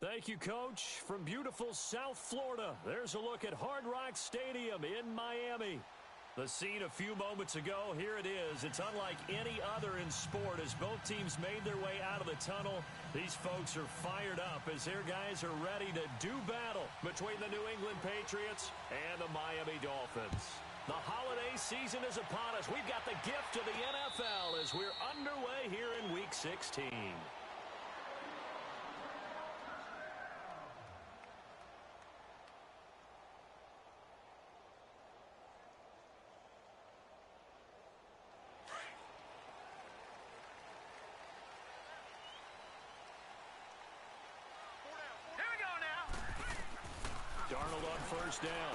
Thank you, Coach. From beautiful South Florida, there's a look at Hard Rock Stadium in Miami. The scene a few moments ago, here it is. It's unlike any other in sport as both teams made their way out of the tunnel. These folks are fired up as their guys are ready to do battle between the New England Patriots and the Miami Dolphins. The holiday season is upon us. We've got the gift of the NFL as we're underway here in Week 16. Darnold on first down.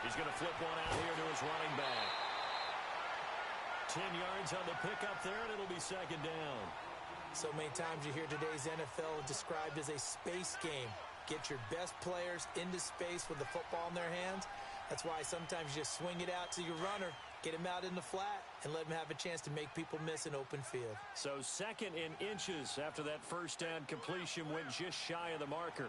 He's going to flip one out here to his running back. 10 yards on the pickup there, and it'll be second down. So many times you hear today's NFL described as a space game. Get your best players into space with the football in their hands. That's why sometimes you just swing it out to your runner, get him out in the flat, and let him have a chance to make people miss an open field. So second in inches after that first down completion went just shy of the marker.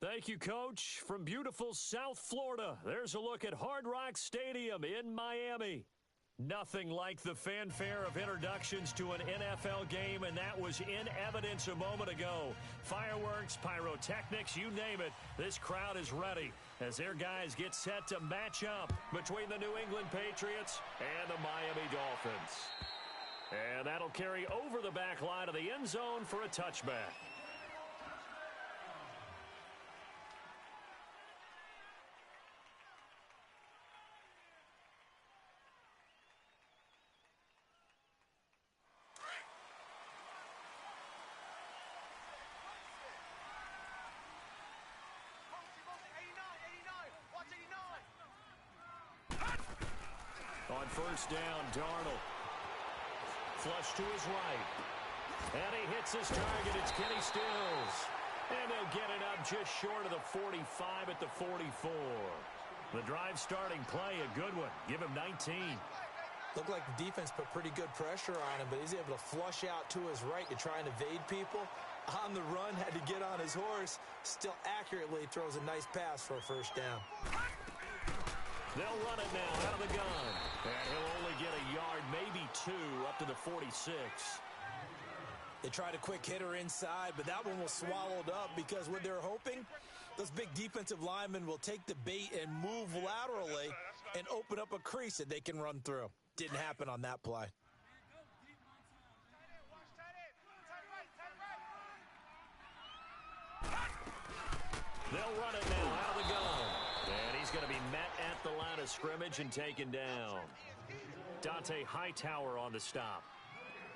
Thank you, Coach. From beautiful South Florida, there's a look at Hard Rock Stadium in Miami. Nothing like the fanfare of introductions to an NFL game, and that was in evidence a moment ago. Fireworks, pyrotechnics, you name it, this crowd is ready as their guys get set to match up between the New England Patriots and the Miami Dolphins. And that'll carry over the back line of the end zone for a touchback. On first down, Darnold. Flush to his right. And he hits his target. It's Kenny Stills. And they'll get it up just short of the 45 at the 44. The drive starting play, a good one. Give him 19. Looked like the defense put pretty good pressure on him, but he's able to flush out to his right to try and evade people. On the run, had to get on his horse. Still accurately throws a nice pass for a first down. They'll run it now out of the gun. And he'll only get a yard, maybe two, up to the 46. They tried a quick hitter inside, but that one was swallowed up because what they're hoping, those big defensive linemen will take the bait and move laterally and open up a crease that they can run through. Didn't happen on that play. They'll run it now out of the gun. And he's going to be met at the line of scrimmage and taken down. Dante Hightower on the stop.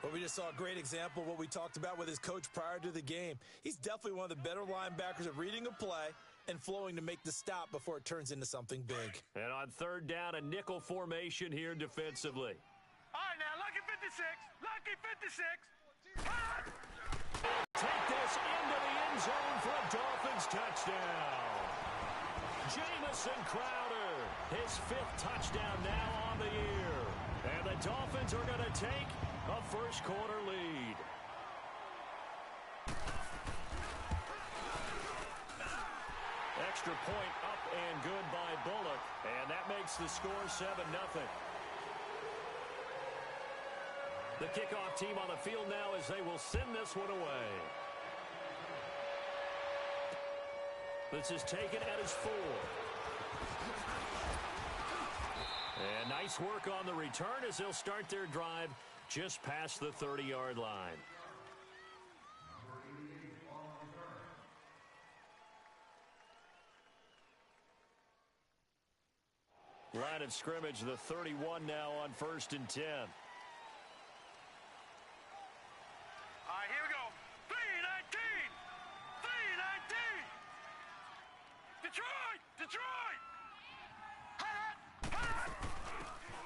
Well, we just saw a great example of what we talked about with his coach prior to the game. He's definitely one of the better linebackers at reading a play and flowing to make the stop before it turns into something big. And on third down, a nickel formation here defensively. All right, now, lucky 56. Lucky 56. Take this into the end zone for a Dolphins touchdown. Jamison Crowder, his fifth touchdown now on the year. And the Dolphins are going to take a first quarter lead. Extra point up and good by Bullock. And that makes the score 7-0. The kickoff team on the field now as they will send this one away. This is taken at his 4. And nice work on the return as they'll start their drive just past the 30-yard line. Line of scrimmage, the 31 now on 1st and 10. All right, here we go. 3-19. 3-19. Detroit! Detroit!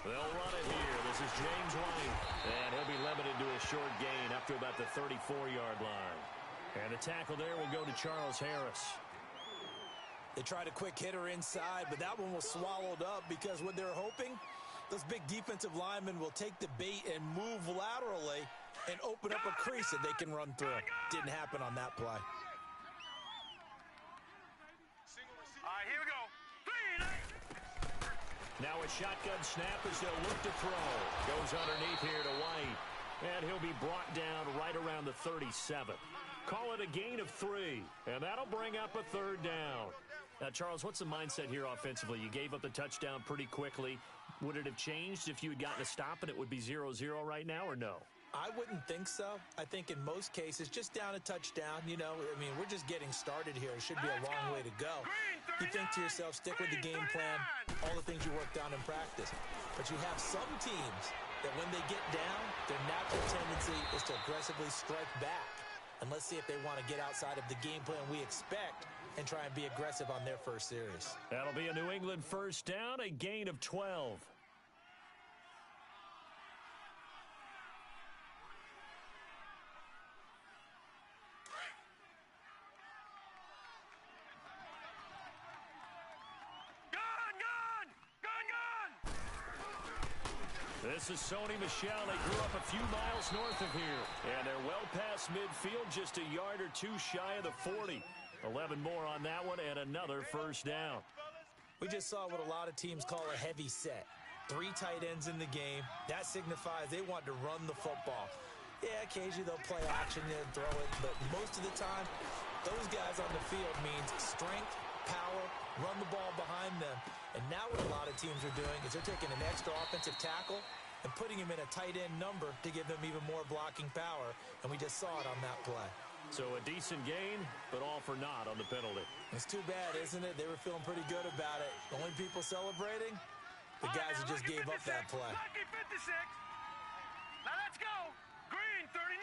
They'll run it here. This is James White. And he'll be limited to a short gain up to about the 34-yard line. And the tackle there will go to Charles Harris. They tried a quick hitter inside, but that one was swallowed up because what they're hoping, those big defensive linemen will take the bait and move laterally and open up a crease that they can run through. Didn't happen on that play. All right, here we go. 3-19. Now a shotgun snap as they'll look to throw. Goes underneath here to White. And he'll be brought down right around the 37. Call it a gain of 3. And that'll bring up a third down. Now, Charles, what's the mindset here offensively? You gave up the touchdown pretty quickly. Would it have changed if you had gotten a stop and it would be 0-0 right now, or no? I wouldn't think so. I think in most cases, just down a touchdown, you know, I mean, we're just getting started here. It should be a long way to go. You think to yourself, stick with the game plan, all the things you worked on in practice. But you have some teams that when they get down, their natural tendency is to aggressively strike back. And let's see if they want to get outside of the game plan we expect and try and be aggressive on their first series. That'll be a New England first down, a gain of 12. This is Sony Michel. They grew up a few miles north of here. And they're well past midfield, just a yard or two shy of the 40. 11 more on that one and another first down. We just saw what a lot of teams call a heavy set. 3 tight ends in the game. That signifies they want to run the football. Yeah, occasionally they'll play action and throw it, but most of the time, those guys on the field means strength, power, run the ball behind them. And now what a lot of teams are doing is they're taking an extra offensive tackle and putting him in a tight end number to give them even more blocking power, and we just saw it on that play. So a decent gain, but all for naught on the penalty. It's too bad, isn't it? They were feeling pretty good about it. The only people celebrating, the guys who just gave up that play. Lucky 56. Now let's go. Green 39.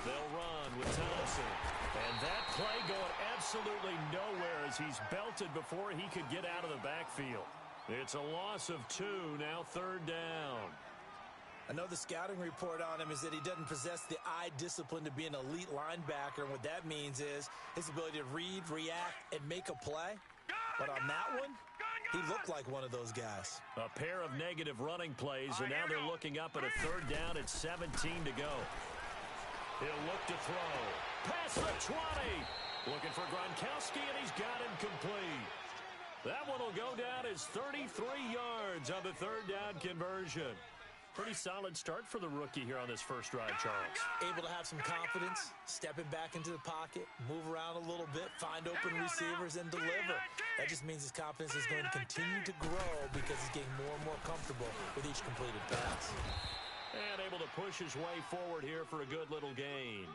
They'll run with Thompson. And that play going absolutely nowhere as he's belted before he could get out of the backfield. It's a loss of 2, now 3rd down. I know the scouting report on him is that he doesn't possess the eye discipline to be an elite linebacker. And what that means is his ability to read, react, and make a play. But on that one, he looked like one of those guys. A pair of negative running plays, and now they're looking up at a 3rd down at 17 to go. He'll look to throw. Past the 20. Looking for Gronkowski, and he's got him complete. That one will go down as 33 yards on the 3rd down conversion. Pretty solid start for the rookie here on this first drive, Charles. Able to have some confidence, stepping back into the pocket, move around a little bit, find open receivers, and deliver. That just means his confidence is going to continue to grow because he's getting more and more comfortable with each completed pass. And able to push his way forward here for a good little gain.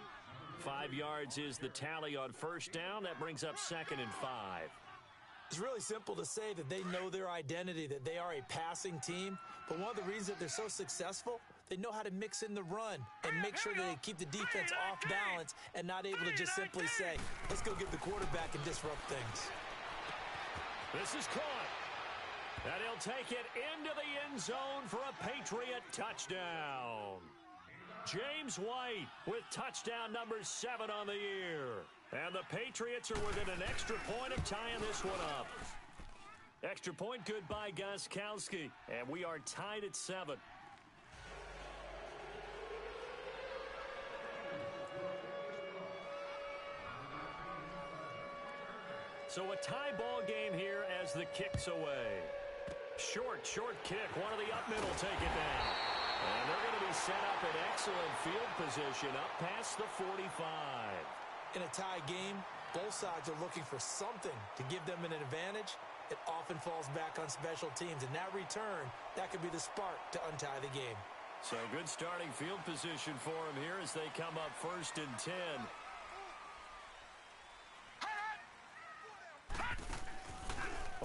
5 yards is the tally on first down. That brings up 2nd and 5. It's really simple to say that they know their identity, that they are a passing team. But one of the reasons that they're so successful, they know how to mix in the run and make sure that they keep the defense off balance and not able to just simply say, let's go get the quarterback and disrupt things. This is caught. And he'll take it into the end zone for a Patriot touchdown. James White with touchdown number 7 on the year. And the Patriots are within an extra point of tying this one up. Extra point good by Gostkowski. And we are tied at 7. So a tie ball game here as the kick's away. Short kick. One of the up middle take it down. And they're going to be set up in excellent field position up past the 45. In a tie game, both sides are looking for something to give them an advantage. It often falls back on special teams. In that return, that could be the spark to untie the game. So good starting field position for them here as they come up 1st and 10.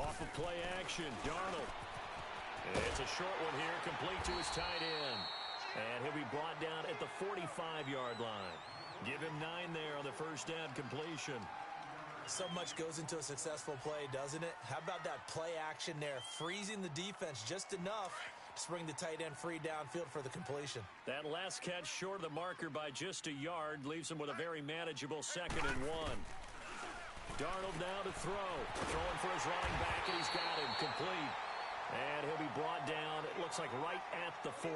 Off of play action, Darnold. It's a short one here, complete to his tight end. And he'll be brought down at the 45-yard line. Give him 9 there on the first down completion. So much goes into a successful play, doesn't it? How about that play action there, freezing the defense just enough to bring the tight end free downfield for the completion. That last catch short of the marker by just a yard leaves him with a very manageable 2nd and 1. Darnold now to throw. Throwing for his running back, and he's got him complete. And he'll be brought down, it looks like right at the 40.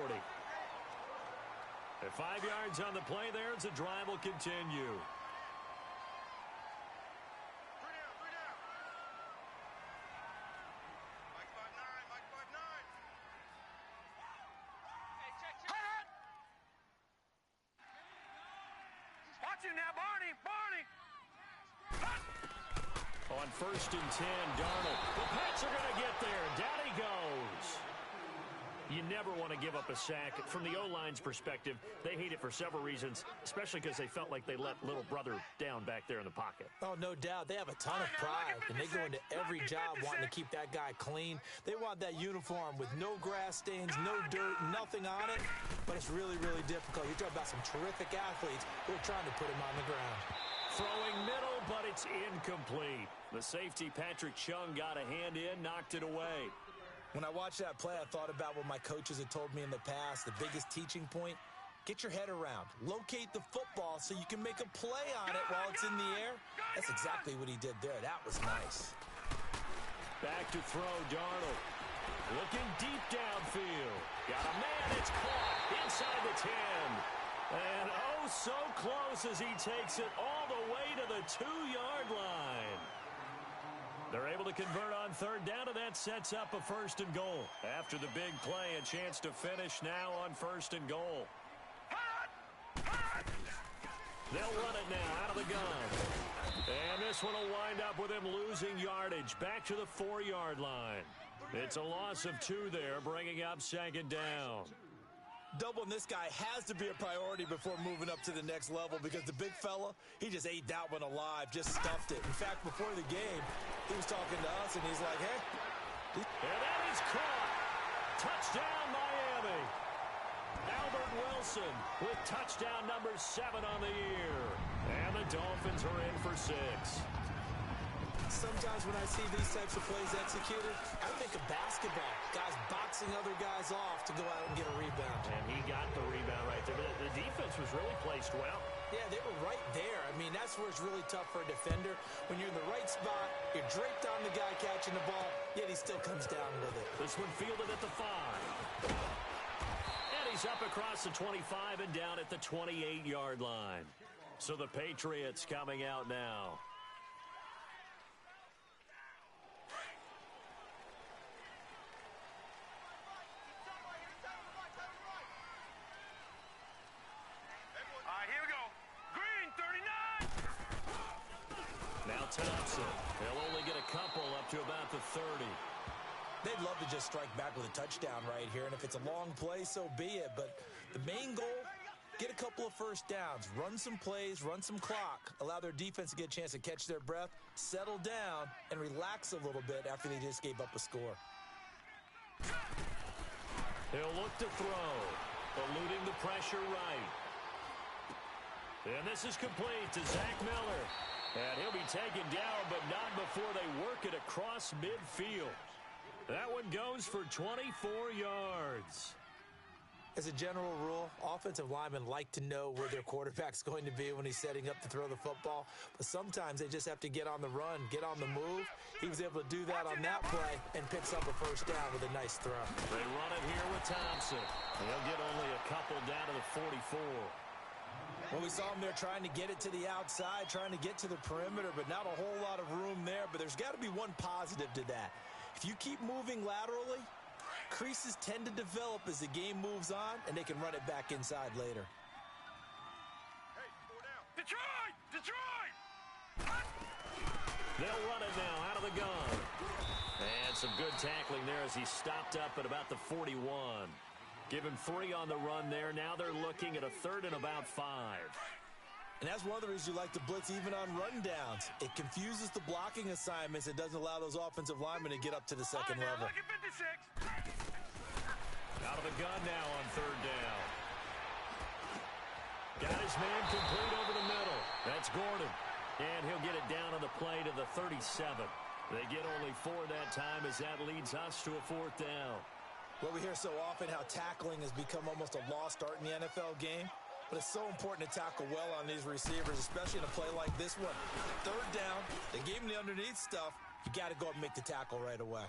At 5 yards on the play there, as the drive will continue. Watch him now, Barney. On 1st and 10, Darnold. The Pats are going to get there. Down he goes. You never want to give up a sack. From the O-line's perspective, they hate it for several reasons, especially because they felt like they let little brother down back there in the pocket. Oh, no doubt. They have a ton of pride, and they go into every job wanting to keep that guy clean. They want that uniform with no grass stains, no dirt, nothing on it. But it's really, really difficult. You're talking about some terrific athletes who are trying to put him on the ground. Throwing middle, but it's incomplete. The safety, Patrick Chung, got a hand in, knocked it away. When I watched that play, I thought about what my coaches had told me in the past. The biggest teaching point, get your head around. Locate the football so you can make a play on it while it's in the air. That's exactly what he did there. That was nice. Back to throw, Darnold. Looking deep downfield. Got a man, it's caught inside the 10. And oh, so close as he takes it all the way to the 2-yard line. They're able to convert on third down, and that sets up a 1st and goal. After the big play, a chance to finish now on 1st and goal. They'll run it now out of the gun. And this one will wind up with him losing yardage back to the 4-yard line. It's a loss of 2 there, bringing up 2nd down. Doubling this guy has to be a priority before moving up to the next level because the big fella, he just ate that one alive, just stuffed it. In fact, before the game, he was talking to us, and he's like, hey. And that is caught. Touchdown, Miami. Albert Wilson with touchdown number 7 on the year. And the Dolphins are in for 6. Sometimes when I see these types of plays executed, I think of basketball. Guys boxing other guys off to go out and get a rebound. And he got the rebound right there. But the defense was really placed well. Yeah, they were right there. I mean, that's where it's really tough for a defender. When you're in the right spot, you're draped on the guy catching the ball, yet he still comes down with it. This one fielded at the 5. And he's up across the 25 and down at the 28-yard line. So the Patriots coming out now. Thompson. They'll only get a couple up to about the 30. They'd love to just strike back with a touchdown right here, and if it's a long play, so be it. But the main goal, get a couple of first downs, run some plays, run some clock, allow their defense to get a chance to catch their breath, settle down, and relax a little bit after they just gave up a score. He'll look to throw, eluding the pressure right. And this is complete to Zach Miller. And he'll be taken down, but not before they work it across midfield. That one goes for 24 yards. As a general rule, offensive linemen like to know where their quarterback's going to be when he's setting up to throw the football. But sometimes they just have to get on the run, get on the move. He was able to do that on that play and picks up a first down with a nice throw. They run it here with Thompson. They'll get only a couple down to the 44. Well, we saw him there trying to get it to the outside, trying to get to the perimeter, but not a whole lot of room there. But there's got to be one positive to that. If you keep moving laterally, creases tend to develop as the game moves on, and they can run it back inside later. Hey, 4 down. Detroit! Detroit! They'll run it now out of the gun. And some good tackling there as he stopped up at about the 41. Give him 3 on the run there. Now they're looking at a 3rd and about 5. And that's one of the reasons you like to blitz even on rundowns. It confuses the blocking assignments and doesn't allow those offensive linemen to get up to the second level. Look at 56. Out of the gun now on 3rd down. Got his man complete over the middle. That's Gordon. And he'll get it down on the play to the 37. They get only 4 that time as that leads us to a 4th down. Well, we hear so often how tackling has become almost a lost art in the NFL game, but it's so important to tackle well on these receivers, especially in a play like this one. 3rd down, they gave him the underneath stuff. You got to go up and make the tackle right away.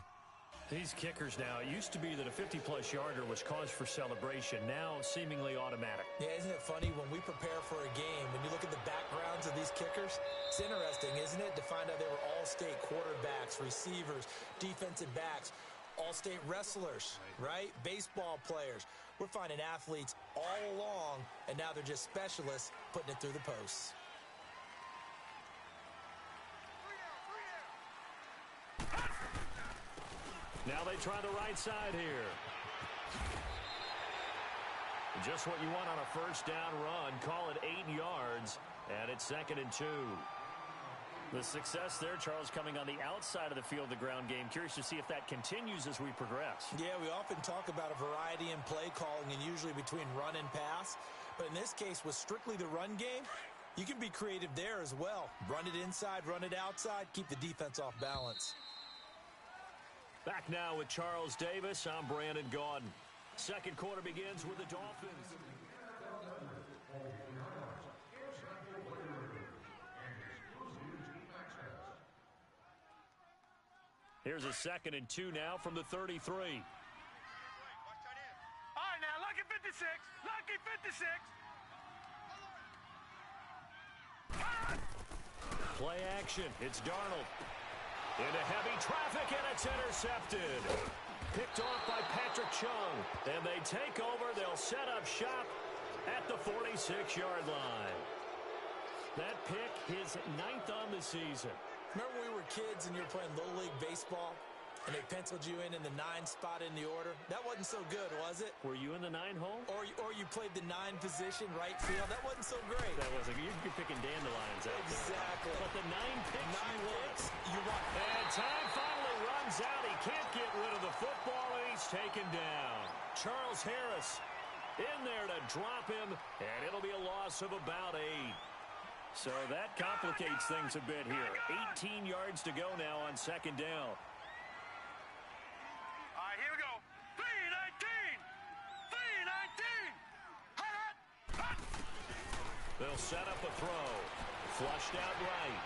These kickers now, it used to be that a 50-plus yarder was cause for celebration, now seemingly automatic. Yeah, isn't it funny when we prepare for a game, when you look at the backgrounds of these kickers, it's interesting, isn't it, to find out they were all-state quarterbacks, receivers, defensive backs, all-state wrestlers, right? Baseball players. We're finding athletes all along, and now they're just specialists putting it through the posts. Now they try the right side here. Just what you want on a 1st down run. Call it 8 yards, and it's 2nd and 2. The success there, Charles, coming on the outside of the field, the ground game. Curious to see if that continues as we progress. Yeah, we often talk about a variety in play calling and usually between run and pass. But in this case, with strictly the run game, you can be creative there as well. Run it inside, run it outside, keep the defense off balance. Back now with Charles Davis. I'm Brandon Gaudin. Second quarter begins with the Dolphins. Here's a 2nd and 2 now from the 33. All right, now, lucky 56. Lucky 56. Play action. It's Darnold. Into heavy traffic, and it's intercepted. Picked off by Patrick Chung. And they take over. They'll set up shop at the 46-yard line. That pick, his 9th on the season. Remember when we were kids and you were playing Little League Baseball, and they penciled you in the 9 spot in the order? That wasn't so good, was it? Were you in the 9 hole? Or you played the 9 position, right field? That wasn't so great. That wasn't. You're picking dandelions out there. Exactly. But the 9 picks you won. And time finally runs out. He can't get rid of the football, and he's taken down. Charles Harris in there to drop him, and it'll be a loss of about 8. So that complicates things a bit here. 18 yards to go now on 2nd down. All right, here we go. 3-19. 3-19. They'll set up a throw. Flushed out right.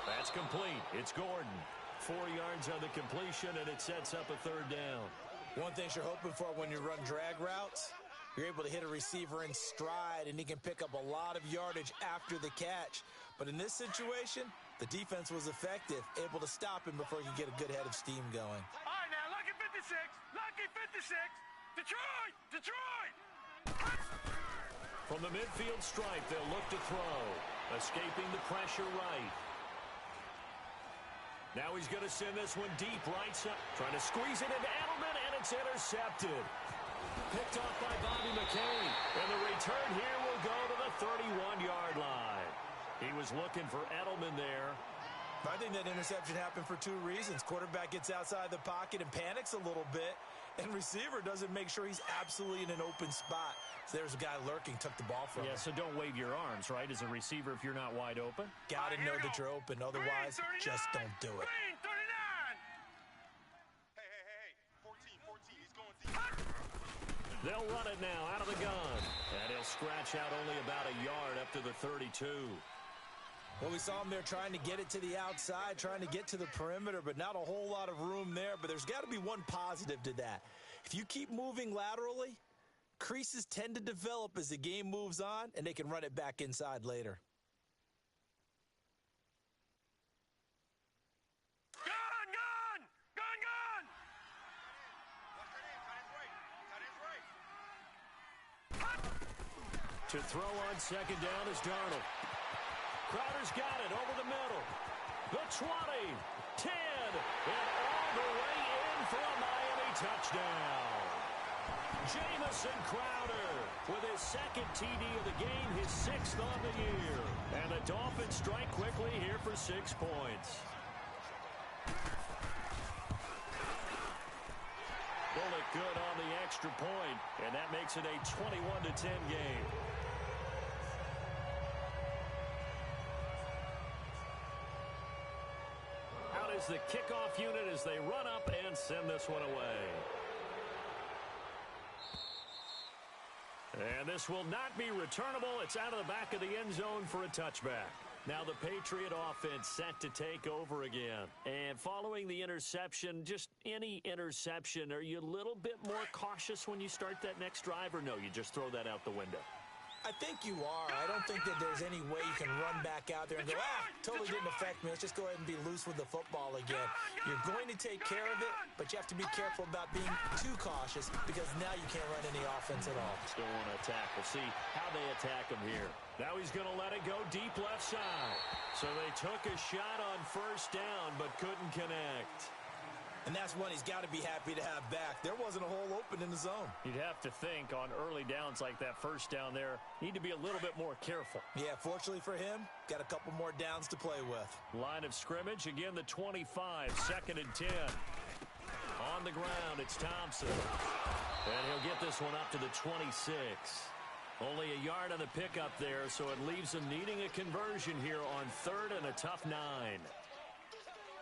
That's complete. It's Gordon. 4 yards on the completion, and it sets up a 3rd down. One thing you're hoping for when you run drag routes, you're able to hit a receiver in stride, and he can pick up a lot of yardage after the catch. But in this situation, the defense was effective, able to stop him before he could get a good head of steam going. All right, now, lucky 56. Lucky 56. Detroit. Detroit. From the midfield stripe, they'll look to throw. Escaping the pressure right. Now he's going to send this one deep right side. Trying to squeeze it into Edelman, and it's intercepted. Picked off by Bobby McCain. And the return here will go to the 31-yard line. He was looking for Edelman there. I think that interception happened for 2 reasons. Quarterback gets outside the pocket and panics a little bit, and receiver doesn't make sure he's absolutely in an open spot. So there's a guy lurking, took the ball from him. Yeah, so don't wave your arms, right, as a receiver if you're not wide open. Got to know that you're open. Otherwise, just don't do it. Green 39. Hey. 14. He's going deep. They'll run it now out of the gun. And he'll scratch out only about a yard up to the 32. Well, we saw him there trying to get it to the outside, trying to get to the perimeter, but not a whole lot of room there. But there's got to be one positive to that. If you keep moving laterally, creases tend to develop as the game moves on, and they can run it back inside later. Gun. Watch that end. Tight end's right. To throw on 2nd down is Darnold. Crowder's got it over the middle. The 20, 10, and all the way in for a Miami touchdown. Jamison Crowder with his 2nd TD of the game, his 6th on the year. And the Dolphins strike quickly here for 6 points. Bullock good on the extra point, and that makes it a 21-10 game. Out is the kickoff unit as they run up and send this one away. And this will not be returnable. It's out of the back of the end zone for a touchback. Now the Patriot offense set to take over again. And following the interception, just any interception, are you a little bit more cautious when you start that next drive, or no, you just throw that out the window? I think you are. I don't think that there's any way you can run back out there and go, totally didn't affect me. Let's just go ahead and be loose with the football again. You're going to take care of it, but you have to be careful about being too cautious because now you can't run any offense at all. Still want to attack. We'll see how they attack him here. Now he's going to let it go deep left side. So they took a shot on 1st down but couldn't connect. And that's one he's got to be happy to have back. There wasn't a hole open in the zone. You'd have to think on early downs like that 1st down there, need to be a little bit more careful. Yeah, fortunately for him, got a couple more downs to play with. Line of scrimmage, again the 25, 2nd and 10. On the ground, it's Thompson. And he'll get this one up to the 26. Only a yard on the pickup there, so it leaves him needing a conversion here on 3rd and a tough 9.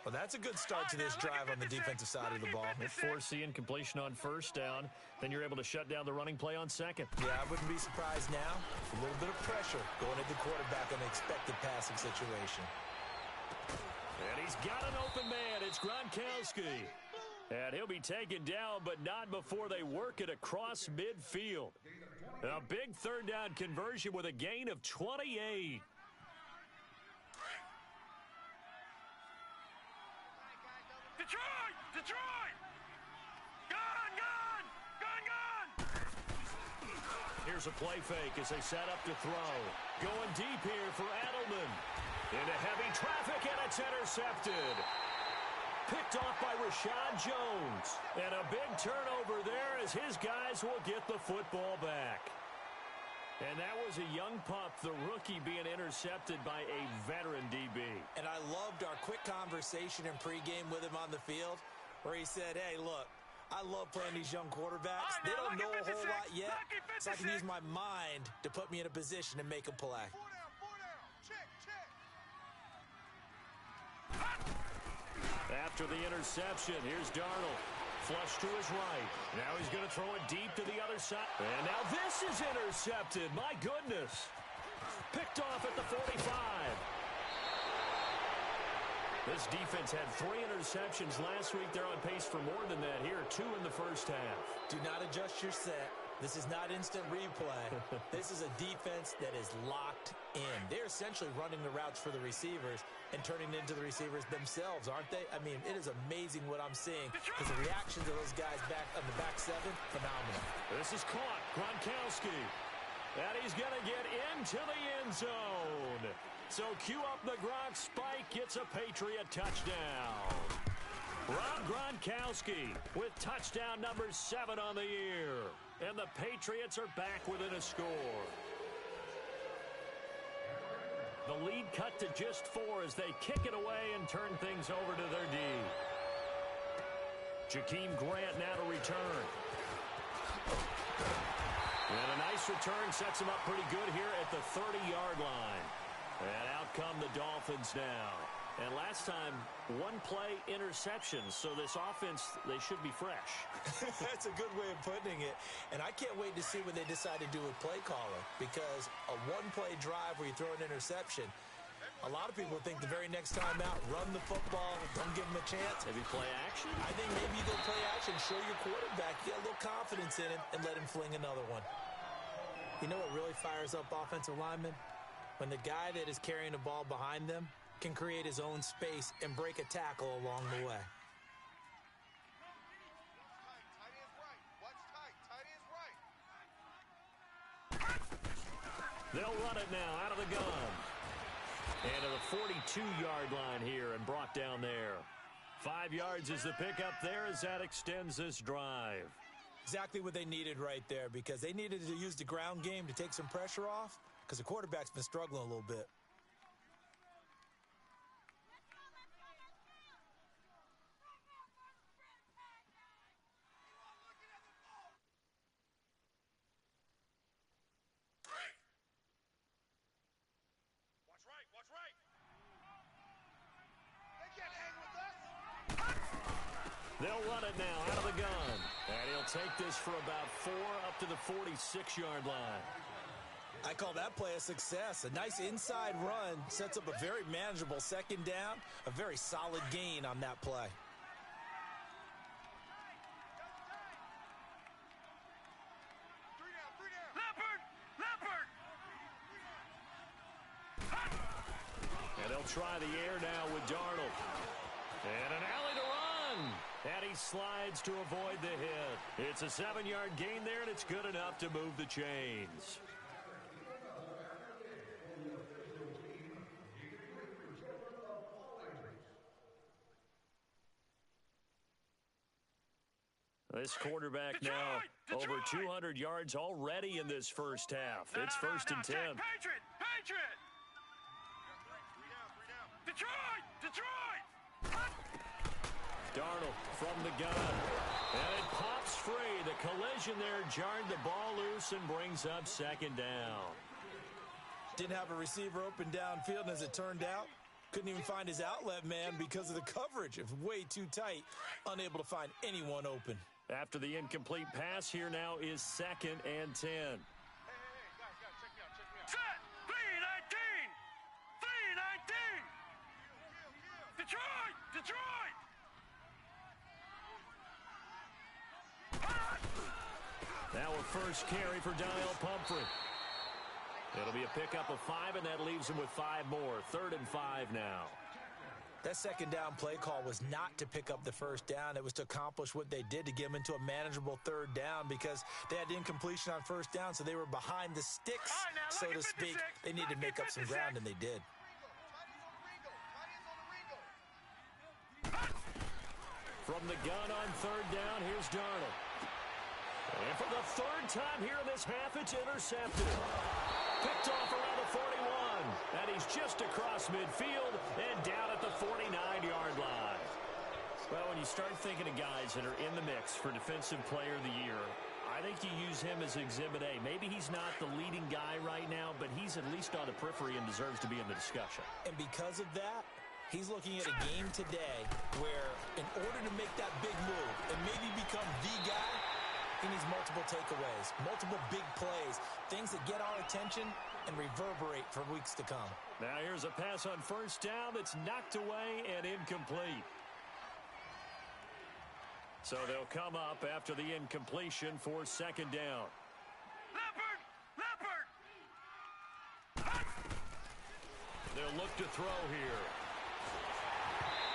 Well, that's a good start to this drive on the defensive side of the ball. Forcing completion on 1st down. Then you're able to shut down the running play on 2nd. Yeah, I wouldn't be surprised now. A little bit of pressure going at the quarterback on an expected passing situation. And he's got an open man. It's Gronkowski. And he'll be taken down, but not before they work it across midfield. A big third down conversion with a gain of 28. Detroit! Detroit! Gone! Gone! Gone! Gone! Here's a play fake as they set up to throw. Going deep here for Edelman. Into heavy traffic, and it's intercepted. Picked off by Rashad Jones. And a big turnover there as his guys will get the football back. And that was a young pup, the rookie, being intercepted by a veteran DB. And I loved our quick conversation in pregame with him on the field where he said, hey, look, I love playing these young quarterbacks. They don't know a whole lot yet, so I can use my mind to put me in a position to make a play. 4 down. Check, check. After the interception, here's Darnold. Flush to his right. Now he's going to throw it deep to the other side. And now this is intercepted. My goodness. Picked off at the 45. This defense had 3 interceptions last week. They're on pace for more than that here. 2 in the first half. Do not adjust your set. This is not instant replay. This is a defense that is locked in. They're essentially running the routes for the receivers and turning it into the receivers themselves, aren't they? I mean, it is amazing what I'm seeing because the reactions of those guys back on the back 7, phenomenal. This is caught. Gronkowski. And he's going to get into the end zone. So cue up the Gronk spike. Gets a Patriot touchdown. Rob Gronkowski with touchdown number 7 on the year. And the Patriots are back within a score. The lead cut to just 4 as they kick it away and turn things over to their D. Jakeem Grant now to return. And a nice return sets him up pretty good here at the 30-yard line. And out come the Dolphins now. And last time, 1-play interceptions. So this offense, they should be fresh. That's a good way of putting it. And I can't wait to see what they decide to do with play calling. Because a 1-play drive where you throw an interception, a lot of people think the very next time out, run the football, don't give them a chance. Maybe play action? I think maybe you go play action, show your quarterback, get a little confidence in him, and let him fling another one. You know what really fires up offensive linemen? When the guy that is carrying the ball behind them can create his own space and break a tackle along the way. Tight end's right. Watch tight. Tight end's right. They'll run it now out of the gun. And to the 42-yard line here and brought down there. 5 yards is the pickup there as that extends this drive. Exactly what they needed right there because they needed to use the ground game to take some pressure off because the quarterback's been struggling a little bit. Watch right. They can't hang with us. They'll run it now out of the gun. And he'll take this for about 4 up to the 46-yard line. I call that play a success. A nice inside run sets up a very manageable second down, a very solid gain on that play. Three down. Leopard! Leopard! And they'll try the air now with Darnold. And an alley to run. And he slides to avoid the hit. It's a 7-yard gain there, and it's good enough to move the chains. This quarterback now over 200 yards already in this first half. It's first and 10. Patriot! Patriot! 3 down. Detroit! Darnold from the gun. And it pops free. The collision there jarred the ball loose and brings up second down. Didn't have a receiver open downfield, and as it turned out, couldn't even find his outlet man because of the coverage. It was way too tight, unable to find anyone open. After the incomplete pass, here now is second and 10. Hey, guys, check me out. Set! 319! 319! Detroit! Detroit! Now a first carry for Daniel Pumphrey. It'll be a pickup of 5, and that leaves him with 5 more. 3rd and 5 now. That second down play call was not to pick up the first down. It was to accomplish what they did to get them into a manageable 3rd down because they had incompletion on first down, so they were behind the sticks, so to speak. They needed to make up some ground, and they did. From the gun on 3rd down, here's Darnold. And for the 3rd time here in this half, it's intercepted. Picked off around the 41, and he's just across midfield and down at the 49-yard line. Well, when you start thinking of guys that are in the mix for Defensive Player of the Year, I think you use him as Exhibit A. Maybe he's not the leading guy right now, but he's at least on the periphery and deserves to be in the discussion. And because of that, he's looking at a game today where in order to make that big move and maybe become the guy, he needs multiple takeaways, multiple big plays, things that get our attention and reverberate for weeks to come. Now here's a pass on first down that's knocked away and incomplete. So they'll come up after the incompletion for 2nd down. Leopard! Leopard! They'll look to throw here.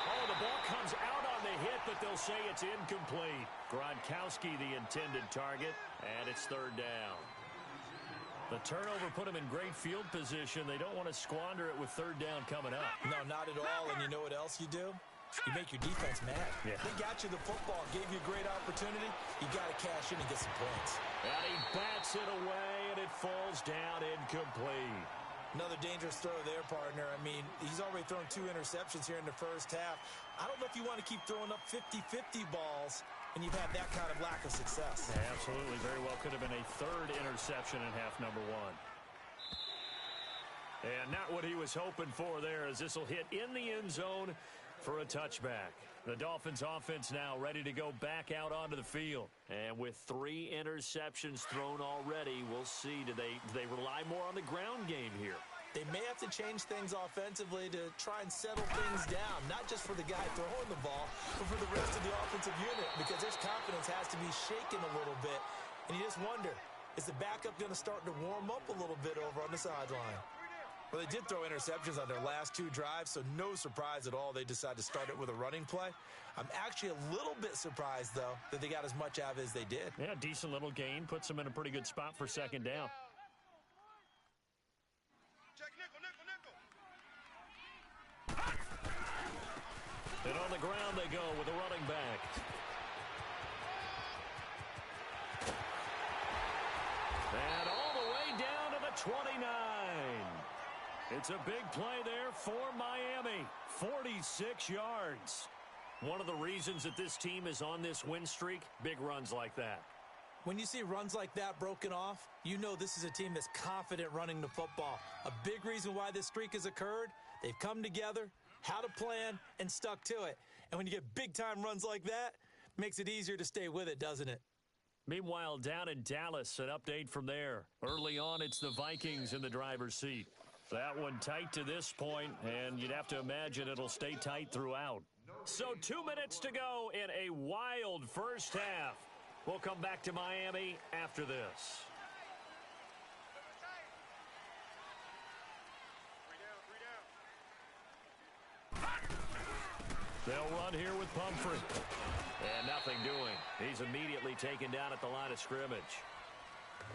Oh, the ball comes out on the hit, but they'll say it's incomplete. Gronkowski the intended target, and it's 3rd down. The turnover put them in great field position. They don't want to squander it with 3rd down coming up. No, not at all. And you know what else you do? You make your defense mad. Yeah. They got you the football, gave you a great opportunity. You got to cash in and get some points. And he bats it away, and it falls down incomplete. Another dangerous throw there, partner. I mean, he's already thrown 2 interceptions here in the first half. I don't know if you want to keep throwing up 50-50 balls when you've had that kind of lack of success. Yeah, absolutely. Very well could have been a 3rd interception in half number 1. And not what he was hoping for there, as this will hit in the end zone for a touchback. The Dolphins offense now ready to go back out onto the field. And with 3 interceptions thrown already, we'll see, do they rely more on the ground game here? They may have to change things offensively to try and settle things down, not just for the guy throwing the ball, but for the rest of the offensive unit, because their confidence has to be shaken a little bit. And you just wonder, is the backup going to start to warm up a little bit over on the sideline? Well, they did throw interceptions on their last 2 drives, so no surprise at all they decided to start it with a running play. I'm actually a little bit surprised, though, that they got as much out of it as they did. Yeah, decent little gain. Puts them in a pretty good spot for 2nd down. Check nickel, nickel, nickel. And on the ground they go with a running back. And all the way down to the 29. It's a big play there for Miami. 46 yards. One of the reasons that this team is on this win streak, big runs like that. When you see runs like that broken off, you know this is a team that's confident running the football. A big reason why this streak has occurred, they've come together, had a plan, and stuck to it. And when you get big-time runs like that, it makes it easier to stay with it, doesn't it? Meanwhile, down in Dallas, an update from there. Early on, it's the Vikings in the driver's seat. That one tight to this point, and you'd have to imagine it'll stay tight throughout. So 2 minutes to go in a wild first half. We'll come back to Miami after this. 3 down, 3 down. They'll run here with Pumphrey. And nothing doing. He's immediately taken down at the line of scrimmage.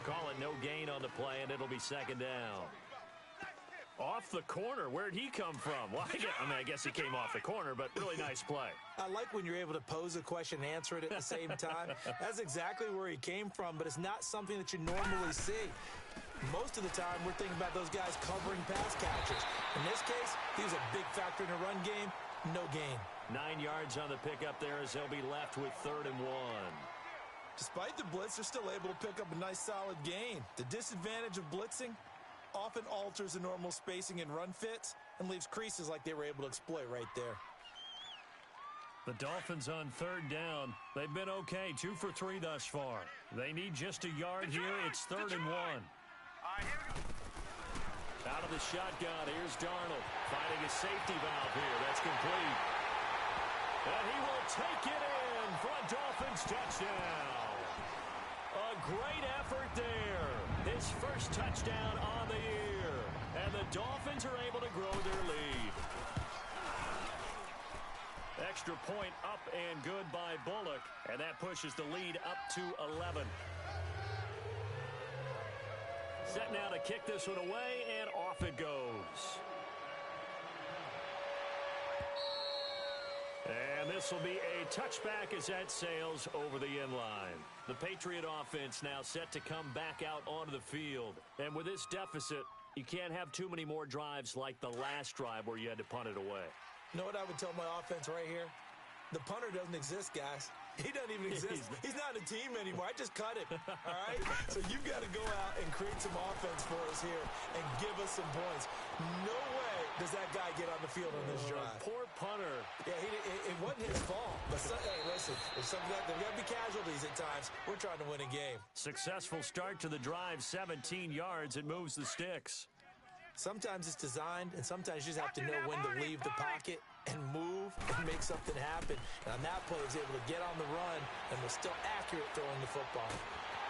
Call it no gain on the play, and it'll be 2nd down. Off the corner. Where'd he come from? Well, I guess he came off the corner, but really nice play. I like when you're able to pose a question and answer it at the same time. That's exactly where he came from, but it's not something that you normally see. Most of the time, we're thinking about those guys covering pass catchers. In this case, he was a big factor in the run game. No gain. 9 yards on the pickup there as they'll be left with 3rd and 1. Despite the blitz, they're still able to pick up a nice solid gain. The disadvantage of blitzing often alters the normal spacing and run fits and leaves creases like they were able to exploit right there. The Dolphins on 3rd down. They've been okay, 2 for 3 thus far. They need just a yard here. It's 3rd and 1. Out of the shotgun, here's Darnold finding a safety valve here. That's complete. And he will take it in for a Dolphins touchdown. A great effort there. His first touchdown on the year. And the Dolphins are able to grow their lead. Extra point up and good by Bullock. And that pushes the lead up to 11. Set now to kick this one away, and off it goes. And this will be a touchback as that sails over the end line. The Patriot offense now set to come back out onto the field. And with this deficit, you can't have too many more drives like the last drive where you had to punt it away. You know what I would tell my offense right here? The punter doesn't exist, guys. He doesn't even exist. He's not a team anymore. I just cut him, all right? So you've got to go out and create some offense for us here and give us some points. No way does that guy get on the field on this drive. Poor punter. Yeah, it wasn't his fault. But, hey, listen, there's got to be casualties at times. We're trying to win a game. Successful start to the drive, 17 yards. It moves the sticks. Sometimes it's designed, and sometimes you just have to know when to leave the pocket and move and make something happen. And on that play, he was able to get on the run and was still accurate throwing the football.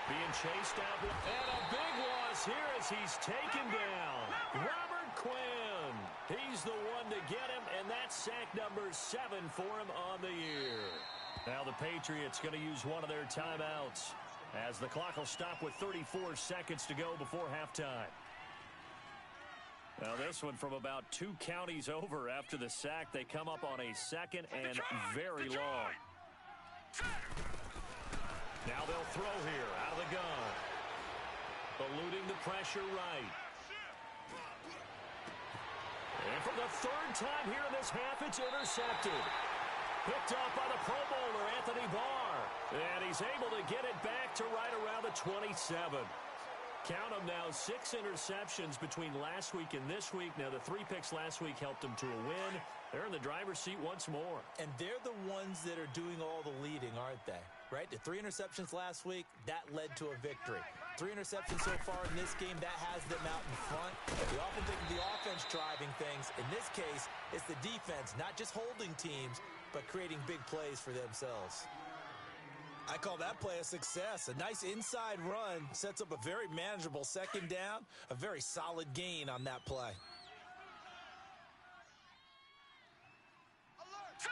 Being chased out, and a big loss here as he's taken down. Robert Quinn. He's the one to get him, and that's sack number 7 for him on the year. Now the Patriots going to use one of their timeouts as the clock will stop with 34 seconds to go before halftime. Now this one from about 2 counties over after the sack. They come up on a second and very long. Now they'll throw here out of the gun. Eluding the pressure right. And for the 3rd time here in this half, it's intercepted. Picked up by the Pro Bowler, Anthony Barr. And he's able to get it back to right around the 27. Count them now, 6 interceptions between last week and this week. Now, the 3 picks last week helped them to a win. They're in the driver's seat once more. And they're the ones that are doing all the leading, aren't they? Right? The 3 interceptions last week, that led to a victory. 3 interceptions so far in this game, that has them out in front. We often think of the offense driving things. In this case, it's the defense, not just holding teams, but creating big plays for themselves. I call that play a success. A nice inside run sets up a very manageable 2nd down, a very solid gain on that play. Set,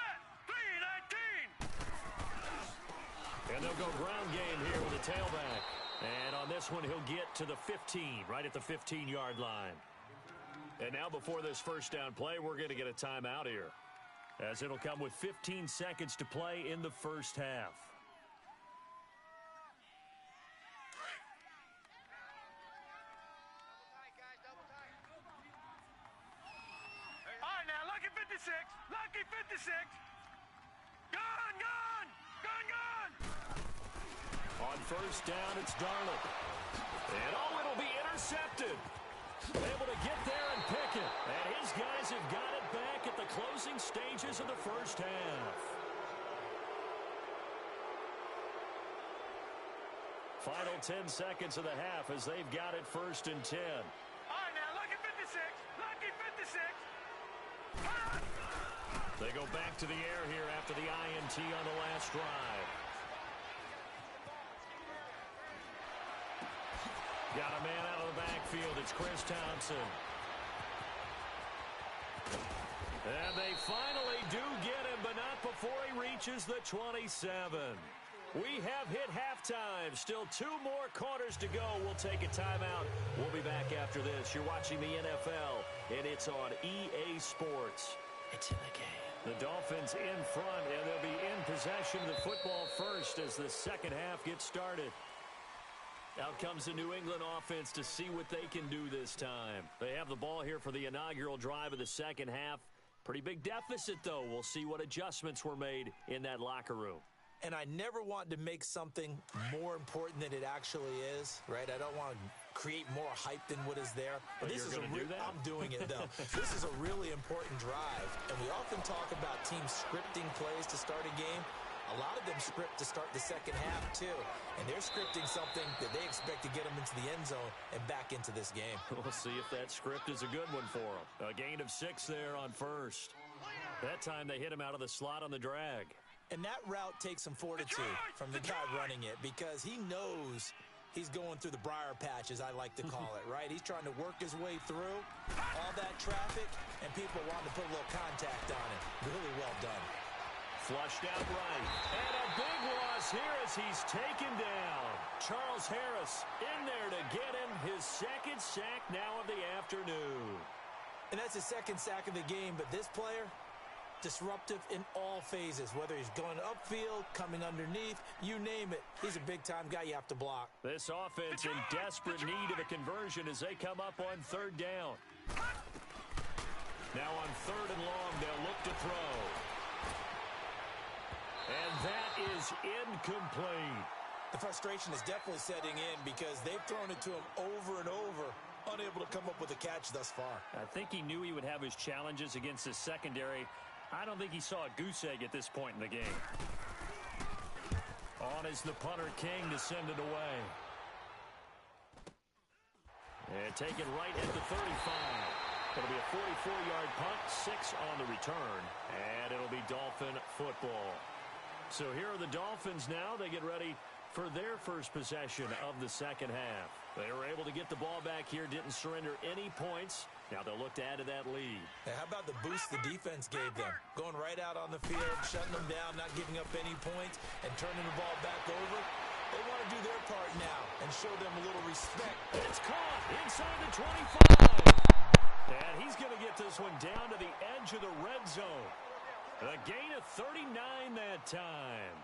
3-19. And they'll go ground game here with a tailback. And on this one, he'll get to the 15, right at the 15-yard line. And now before this first down play, we're going to get a timeout here, as it'll come with 15 seconds to play in the first half. Lucky 56. Gone, gone. Gone, gone. On first down, it's Darnold. And it'll be intercepted. Able to get there and pick it. And his guys have got it back at the closing stages of the first half. Final 10 seconds of the half as they've got it 1st and 10. All right, now, Lucky 56. Lucky 56. They go back to the air here after the INT on the last drive. Got a man out of the backfield. It's Chris Thompson. And they finally do get him, but not before he reaches the 27. We have hit halftime. Still 2 more quarters to go. We'll take a timeout. We'll be back after this. You're watching the NFL, and it's on EA Sports. It's in the game. The Dolphins in front, and they'll be in possession of the football first as the second half gets started. Out comes the New England offense to see what they can do this time. They have the ball here for the inaugural drive of the second half. Pretty big deficit, though. We'll see what adjustments were made in that locker room. And I never want to make something more important than it actually is, right? I don't want to create more hype than what is there. But this is I'm doing it, though. This is a really important drive. And we often talk about teams scripting plays to start a game. A lot of them script to start the second half, too. And they're scripting something that they expect to get them into the end zone and back into this game. We'll see if that script is a good one for them. A gain of 6 there on first. That time they hit him out of the slot on the drag. And that route takes some fortitude from the guy running it, because he knows He's going through the briar patch, as I like to call it, right? He's trying to work his way through all that traffic, and people want to put a little contact on it. Really well done. Flushed out right. And a big loss here as he's taken down. Charles Harris in there to get him his second sack now of the afternoon. And that's his second sack of the game, but this player, disruptive in all phases, whether he's going upfield, coming underneath, you name it. He's a big-time guy you have to block. This offense in desperate need of a conversion as they come up on third down. Now on third and long, they'll look to throw. And that is incomplete. The frustration is definitely setting in because they've thrown it to him over and over, unable to come up with a catch thus far. I think he knew he would have his challenges against his secondary. I don't think he saw a goose egg at this point in the game. On is the punter, King, to send it away. And take it right at the 35. It'll be a 44-yard punt, 6 on the return, and it'll be Dolphin football. So here are the Dolphins now. They get ready for their first possession of the second half. They were able to get the ball back here, didn't surrender any points. Now they'll look to add to that lead. Hey, how about the boost the defense gave them? Going right out on the field, shutting them down, not giving up any points, and turning the ball back over. They want to do their part now and show them a little respect. It's caught inside the 25. And he's going to get this one down to the edge of the red zone. A gain of 39 that time.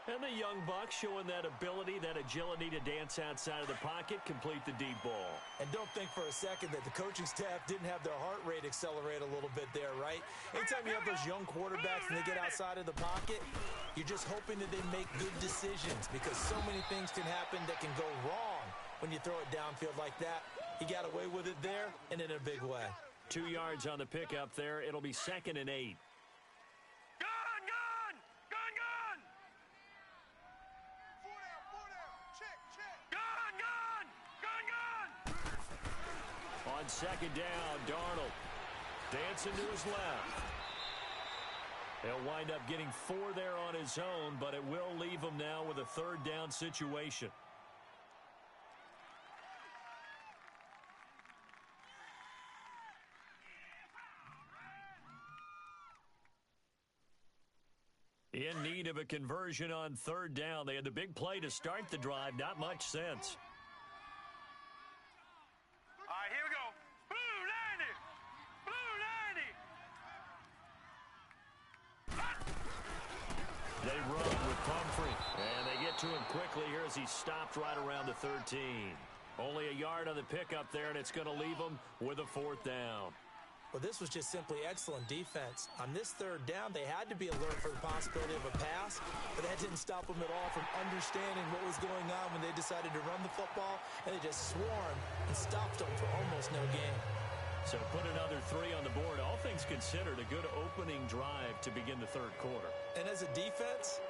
And the young Bucks showing that ability, that agility to dance outside of the pocket, complete the deep ball. And don't think for a second that the coaching staff didn't have their heart rate accelerate a little bit there, right? Anytime you have those young quarterbacks and they get outside of the pocket, you're just hoping that they make good decisions because so many things can happen that can go wrong when you throw it downfield like that. He got away with it there and in a big way. 2 yards on the pickup there. It'll be 2nd and 8. On second down, Darnold dancing to his left. He'll wind up getting 4 there on his own, but it will leave him now with a third down situation. In need of a conversion on third down. They had the big play to start the drive. Not much sense. All right, here we go. Blue 90. Blue 90. They run with Pumphrey, and they get to him quickly here as he stopped right around the 13. Only a yard on the pickup there, and it's going to leave him with a 4th down. Well, this was just simply excellent defense. On this third down, they had to be alert for the possibility of a pass, but that didn't stop them at all from understanding what was going on when they decided to run the football, and they just swarmed and stopped them for almost no gain. So put another 3 on the board. All things considered, a good opening drive to begin the third quarter. And as a defense,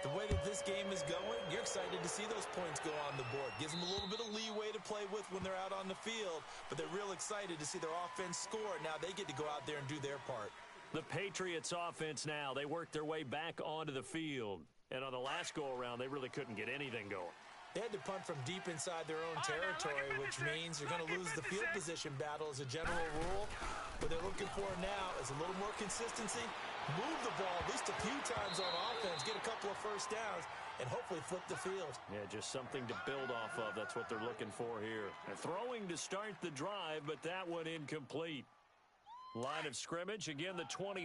the way that this game is going, you're excited to see those points go on the board. Gives them a little bit of leeway to play with when they're out on the field, but they're real excited to see their offense score. Now they get to go out there and do their part. The Patriots offense now, they worked their way back onto the field. And on the last go-around, they really couldn't get anything going. They had to punt from deep inside their own territory, which means you're going to lose the field position battle as a general rule. What they're looking for now is a little more consistency, move the ball at least a few times on offense, get a couple of first downs, and hopefully flip the field. Yeah, just something to build off of. That's what they're looking for here. And throwing to start the drive, but that one incomplete. Line of scrimmage, again the 25,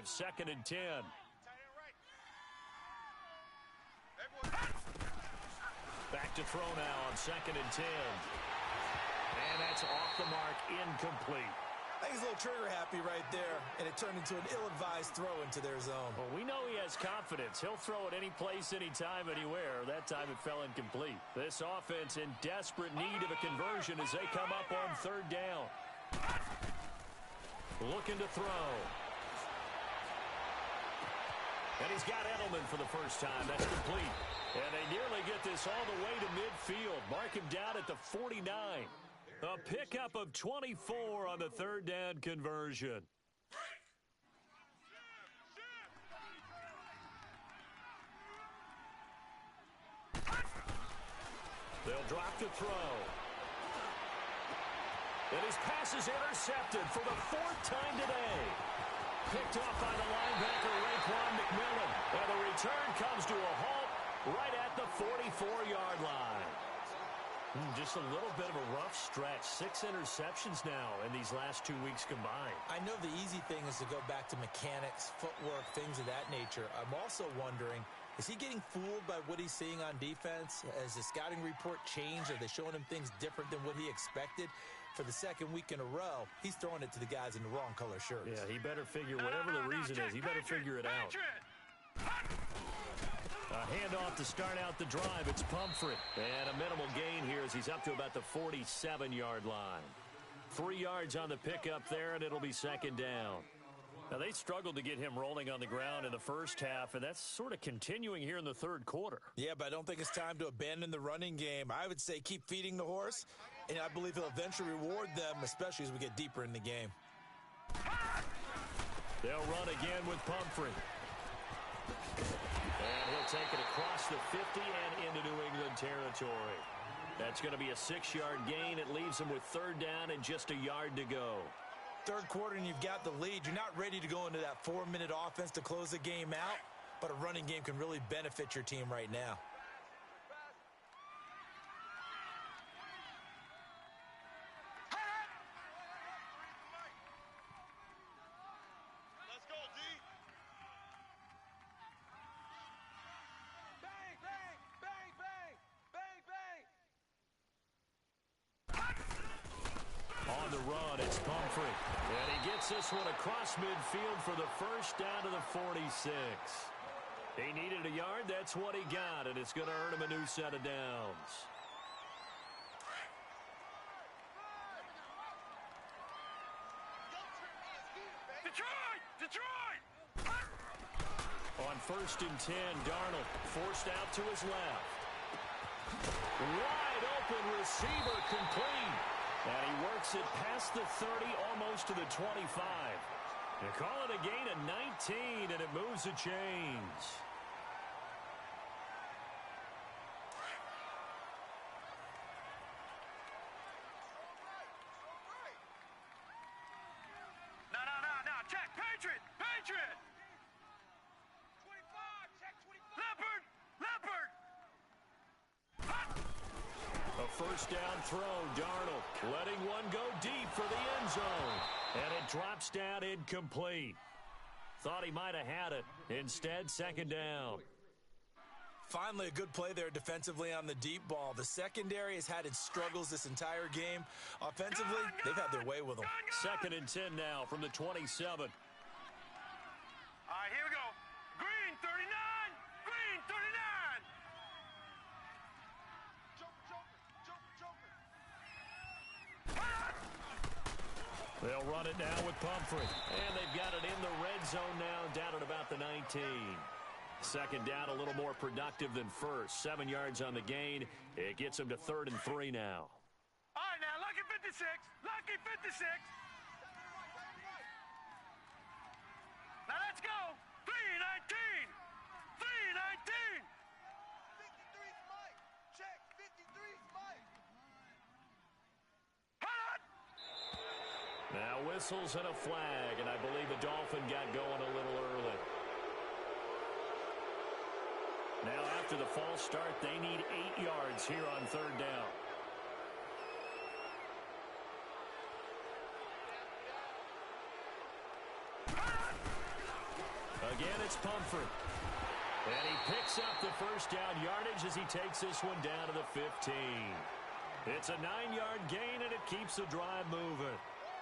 2nd and 10. Back to throw now on 2nd and 10. And that's off the mark, incomplete. I think he's a little trigger happy right there, and it turned into an ill-advised throw into their zone. Well, we know he has confidence. He'll throw it any place, anytime, anywhere. That time it fell incomplete. This offense in desperate need of a conversion as they come up on third down. Looking to throw. And he's got Edelman for the first time. That's complete. And they nearly get this all the way to midfield. Mark him down at the 49. A pickup of 24 on the third down conversion. They'll drop to throw. And his pass is intercepted for the 4th time today. Picked off by the linebacker, Raekwon McMillan. And the return comes to a halt right at the 44-yard line. Just a little bit of a rough stretch. 6 interceptions now in these last 2 weeks combined. I know the easy thing is to go back to mechanics, footwork, things of that nature. I'm also wondering, is he getting fooled by what he's seeing on defense? Has the scouting report changed? Are they showing him things different than what he expected? For the 2nd week in a row, he's throwing it to the guys in the wrong color shirts. Yeah, he better figure, whatever the reason is, he better figure it out. A handoff to start out the drive. It's Pumphrey. And a minimal gain here as he's up to about the 47-yard line. 3 yards on the pickup there, and it'll be 2nd down. Now, they struggled to get him rolling on the ground in the first half, and that's sort of continuing here in the 3rd quarter. Yeah, but I don't think it's time to abandon the running game. I would say keep feeding the horse, and I believe he'll eventually reward them, especially as we get deeper in the game. They'll run again with Pumphrey. And he'll take it across the 50 and into New England territory. That's going to be a 6-yard gain. It leaves them with 3rd down and just a yard to go. 3rd quarter and you've got the lead. You're not ready to go into that 4-minute offense to close the game out, but a running game can really benefit your team right now. Let's go, D. Bang, bang, bang, bang, bang, bang. On the run, it's Pumphrey. And he gets this one across midfield for the 1st down to the 46. He needed a yard. That's what he got, and it's going to earn him a new set of downs. Detroit! Detroit! On 1st and 10, Darnold forced out to his left. Wide open receiver complete. And he works it past the 30, almost to the 25. They call it a gain of 19, and it moves the chains. No. Check. Patriot! Patriot! 25. Check 25. Leopard! Leopard! A 1st down throw, Darnold letting one go deep for the end zone. And it drops down incomplete. Thought he might have had it. Instead, 2nd down. Finally, a good play there defensively on the deep ball. The secondary has had its struggles this entire game. Offensively, they've had their way with them. 2nd and 10 now from the 27. All right, here we go. Green 39! Green 39! They'll run it now with Pumphrey. And they've got it in the red zone now, down at about the 19. 2nd down, a little more productive than 1st. 7 yards on the gain. It gets them to 3rd and 3 now. All right, now, lucky 56. Lucky 56. Now, let's go. 319. 319. 53's Mike. Check. 53's Mike. Hot! Now whistles and a flag, and I believe the Dolphin got going a little early. Now after the false start, they need 8 yards here on 3rd down. Again, it's Pumphrey. And he picks up the 1st down yardage as he takes this one down to the 15. It's a 9-yard gain, and it keeps the drive moving.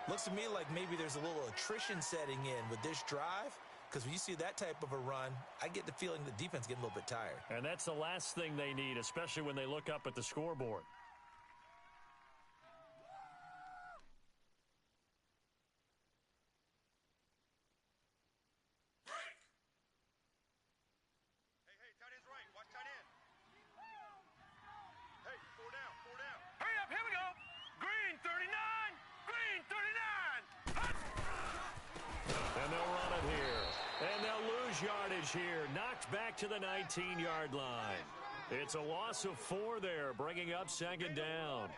Looks to me like maybe there's a little attrition setting in with this drive, because when you see that type of a run, I get the feeling the defense getting a little bit tired. And that's the last thing they need, especially when they look up at the scoreboard. Hey, tight end's right. Watch tight end. Hey, 4 down. Hurry up, here we go. Green 39. Green 39. Hot! And they'll run it here. And they'll lose yardage here. Knocked back to the 19-yard line. It's a loss of 4 there, bringing up second down.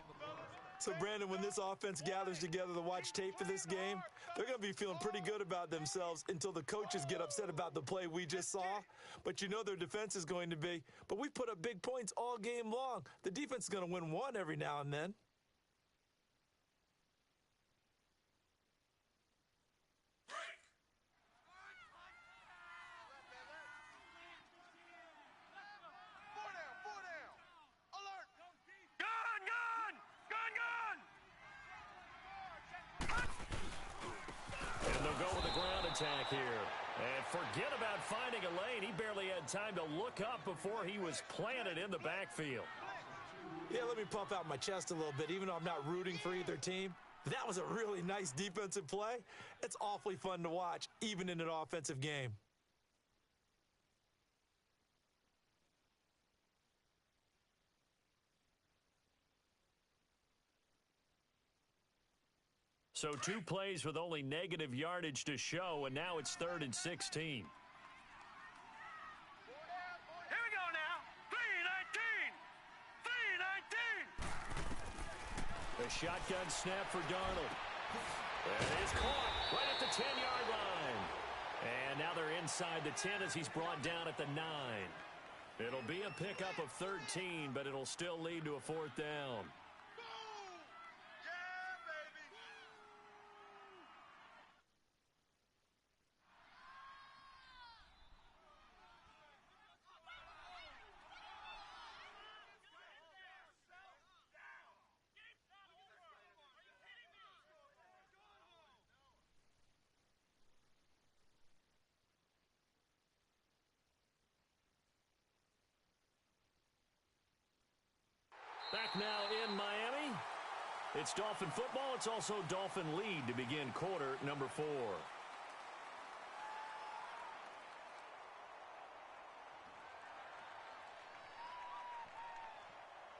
So, Brandon, when this offense gathers together to watch tape for this game, they're going to be feeling pretty good about themselves until the coaches get upset about the play we just saw. But you know their defense is going to be. But we put up big points all game long. The defense is going to win one every now and then. Attack here. And forget about finding a lane. He barely had time to look up before he was planted in the backfield. Yeah, let me puff out my chest a little bit, even though I'm not rooting for either team. That was a really nice defensive play. It's awfully fun to watch, even in an offensive game. So 2 plays with only negative yardage to show, and now it's 3rd and 16. Here we go now. 3-19. 3-19. A shotgun snap for Darnold. And it's caught right at the 10-yard line. And now they're inside the 10 as he's brought down at the 9. It'll be a pickup of 13, but it'll still lead to a 4th down. Back now in Miami. It's Dolphin football. It's also Dolphin lead to begin quarter number 4.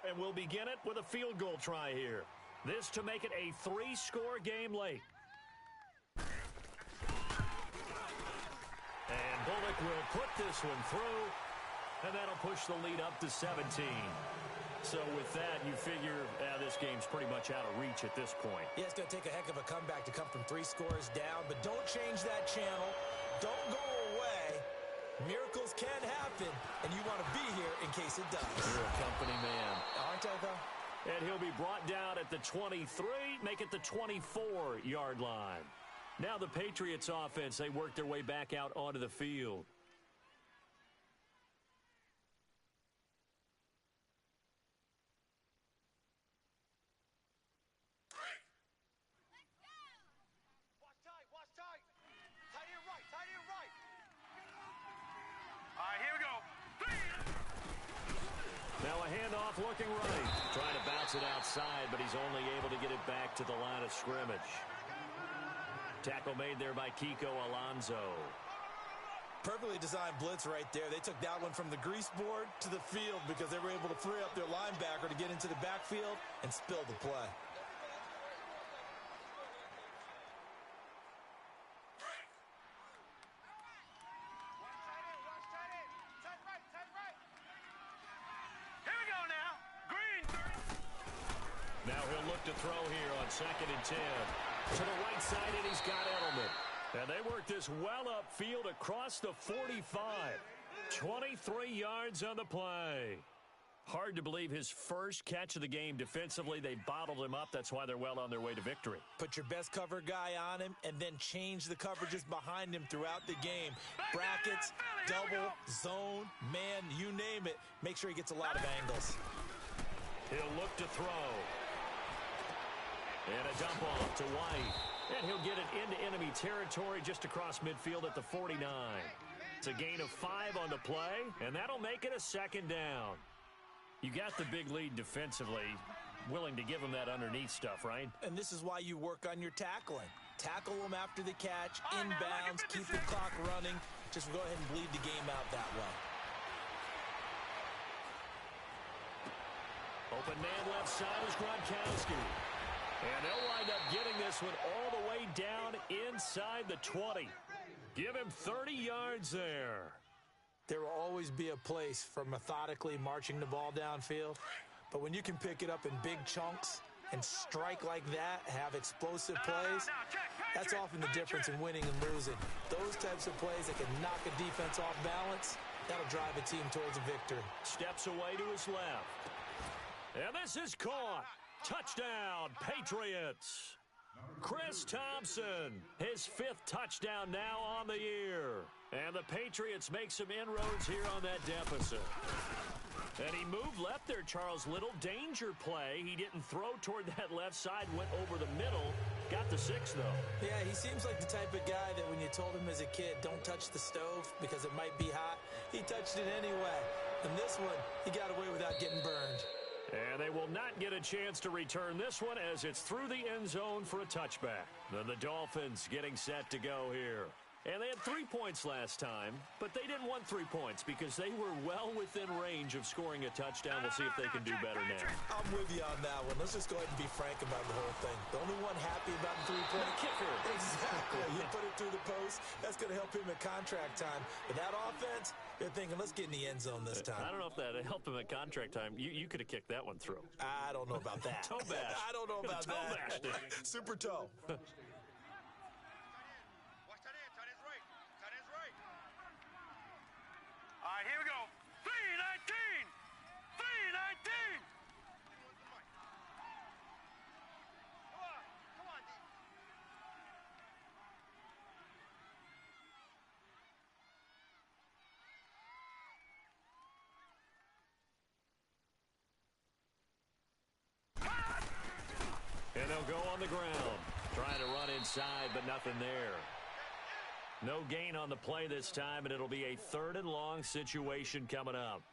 And we'll begin it with a field goal try here. This to make it a 3-score game late. And Bullock will put this one through, and that'll push the lead up to 17. So with that, you figure this game's pretty much out of reach at this point. Yeah, it's going to take a heck of a comeback to come from 3 scores down, but don't change that channel. Don't go away. Miracles can happen, and you want to be here in case it does. You're a company man. Aren't I, though? And he'll be brought down at the 23, make it the 24-yard line. Now the Patriots offense, they work their way back out onto the field. Looking right, trying to bounce it outside, but he's only able to get it back to the line of scrimmage. Tackle made there by Kiko Alonso. Perfectly designed blitz right there. They took that one from the grease board to the field because they were able to free up their linebacker to get into the backfield and spill the play. To throw here on 2nd and 10. To the right side, and he's got Edelman. And they work this well upfield across the 45. 23 yards on the play. Hard to believe his first catch of the game defensively. They bottled him up. That's why they're well on their way to victory. Put your best cover guy on him and then change the coverages behind him throughout the game. Brackets, double, zone, man, you name it. Make sure he gets a lot of angles. He'll look to throw. And a dump off to White. And he'll get it into enemy territory just across midfield at the 49. It's a gain of 5 on the play, and that'll make it a 2nd down. You got the big lead defensively. Willing to give him that underneath stuff, right? And this is why you work on your tackling. Tackle them after the catch, inbounds, keep the clock running. Just go ahead and bleed the game out that way. Open man left side is Gronkowski. And they'll wind up getting this one all the way down inside the 20. Give him 30 yards there. There will always be a place for methodically marching the ball downfield, but when you can pick it up in big chunks and strike like that, have explosive plays, that's often the difference in winning and losing. Those types of plays that can knock a defense off balance, that'll drive a team towards a victory. Steps away to his left. And this is caught. Touchdown, Patriots. Chris Thompson, his 5th touchdown now on the year. And the Patriots make some inroads here on that deficit. And he moved left there, Charles Little. Danger play. He didn't throw toward that left side, went over the middle. Got the 6, though. Yeah, he seems like the type of guy that when you told him as a kid, don't touch the stove because it might be hot, he touched it anyway. And this one, he got away without getting burned. And they will not get a chance to return this one as it's through the end zone for a touchback. Then the Dolphins getting set to go here. And they had 3 points last time, but they didn't want 3 points because they were well within range of scoring a touchdown. We'll see if they can do better now. I'm with you on that one. Let's just go ahead and be frank about the whole thing. The only one happy about the 3-point kicker. Exactly. You put it through the post. That's going to help him at contract time. But that offense, they're thinking, let's get in the end zone this time. I don't know if that helped him at contract time. You could have kicked that one through. I don't know about that. Toe bash. I don't know about Toe that. bashed it. Super toe. Watch tight end. Tight end's right. Tight end's right. All right, here we go. 3-19. 3-19. Come on. Come on, D. And they'll go on the ground. Trying to run inside, but nothing there. No gain on the play this time, and it'll be a 3rd and long situation coming up.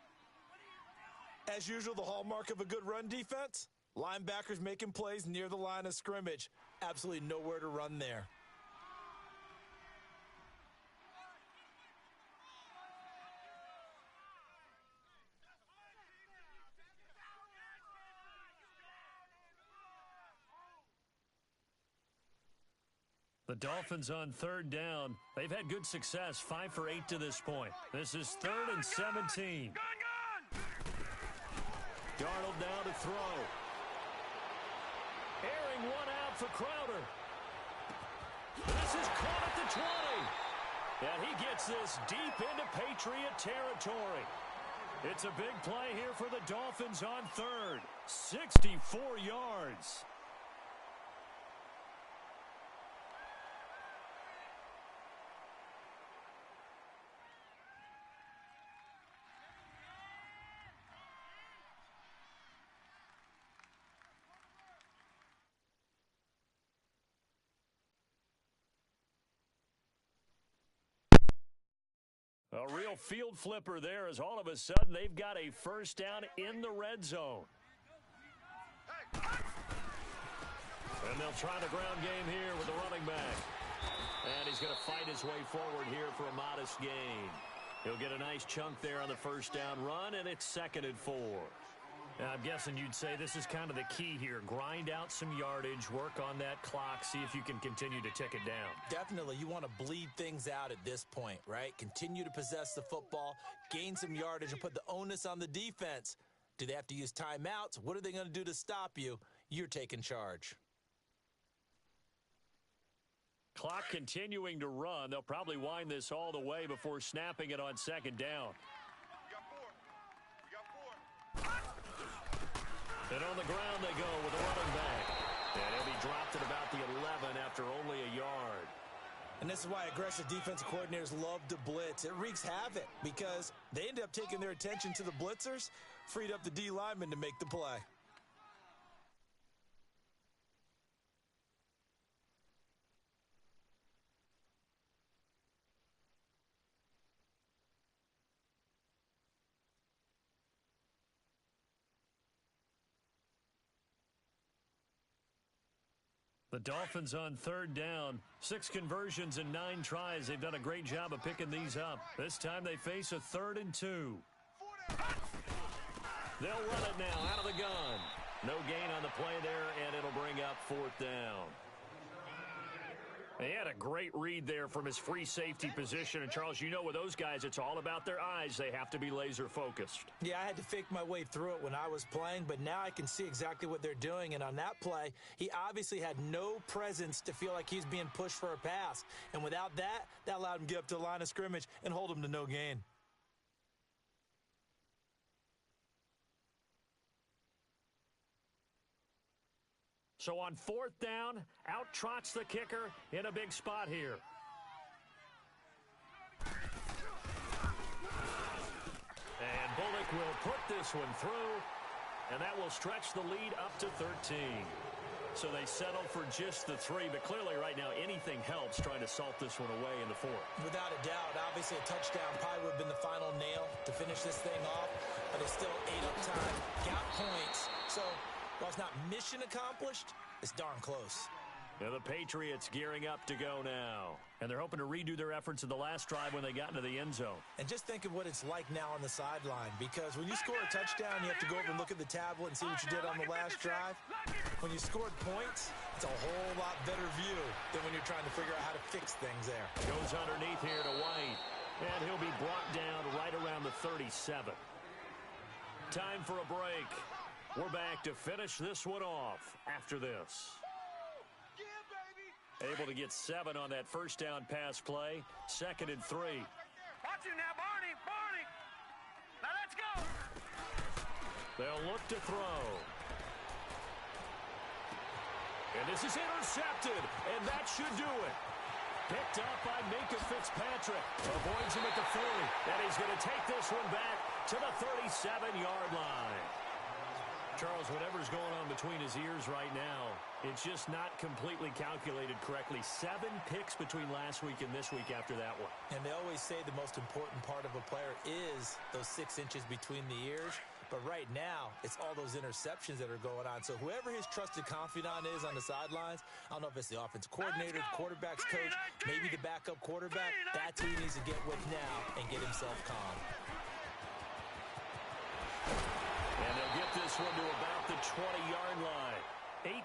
As usual, the hallmark of a good run defense, linebackers making plays near the line of scrimmage. Absolutely nowhere to run there. The Dolphins on 3rd down. They've had good success, 5 for 8 to this point. This is 3rd and 17. Gun! Darnold down to throw. Airing one out for Crowder. This is caught at the 20. And he gets this deep into Patriot territory. It's a big play here for the Dolphins on 3rd. 64 yards. A real field flipper there as all of a sudden they've got a 1st down in the red zone. And they'll try the ground game here with the running back. And he's going to fight his way forward here for a modest gain. He'll get a nice chunk there on the 1st down run, and it's 2nd and 4. Now, I'm guessing you'd say this is kind of the key here. Grind out some yardage, work on that clock, see if you can continue to tick it down. Definitely, you want to bleed things out at this point, right? Continue to possess the football, gain some yardage, and put the onus on the defense. Do they have to use timeouts? What are they going to do to stop you? You're taking charge. Clock continuing to run. They'll probably wind this all the way before snapping it on 2nd down. We got 4. We got 4. And on the ground they go with the running back. And he'll be dropped at about the 11 after only a yard. And this is why aggressive defensive coordinators love to blitz. It wreaks havoc because they end up taking their attention to the blitzers, freed up the D lineman to make the play. The Dolphins on 3rd down. 6 conversions and 9 tries. They've done a great job of picking these up. This time they face a 3rd and 2. They'll run it now out of the gun. No gain on the play there, and it'll bring up 4th down. He had a great read there from his free safety position. And, Charles, you know with those guys, it's all about their eyes. They have to be laser focused. Yeah, I had to fake my way through it when I was playing, but now I can see exactly what they're doing. And on that play, he obviously had no presence to feel like he's being pushed for a pass. And without that, that allowed him to get up to the line of scrimmage and hold him to no gain. So on fourth down, out trots the kicker in a big spot here. And Bullock will put this one through, and that will stretch the lead up to 13. So they settle for just the 3, but clearly right now anything helps trying to salt this one away in the 4th. Without a doubt, obviously a touchdown probably would have been the final nail to finish this thing off, but they still ate up time, got points. So while it's not mission accomplished, it's darn close. Now the Patriots gearing up to go now. And they're hoping to redo their efforts in the last drive when they got into the end zone. And just think of what it's like now on the sideline, because when you score a touchdown, you have to go over and look at the tablet and see what you did on the last drive. When you scored points, it's a whole lot better view than when you're trying to figure out how to fix things there. Goes underneath here to White. And he'll be brought down right around the 37. Time for a break. We're back to finish this one off after this. Able to get 7 on that first down pass play. 2nd and 3. Watch him now, Barney. Barney. Now let's go. They'll look to throw. And this is intercepted. And that should do it. Picked up by Minkah Fitzpatrick. Avoids him at the 40. And he's going to take this one back to the 37-yard line. Charles, whatever's going on between his ears right now, it's just not completely calculated correctly. 7 picks between last week and this week after that one. And they always say the most important part of a player is those 6 inches between the ears. But right now, it's all those interceptions that are going on. So whoever his trusted confidant is on the sidelines, I don't know if it's the offensive coordinator, the quarterback's coach, maybe the backup quarterback, that's who he needs to get with now and get himself calm. And they'll get this one to about the 20-yard line.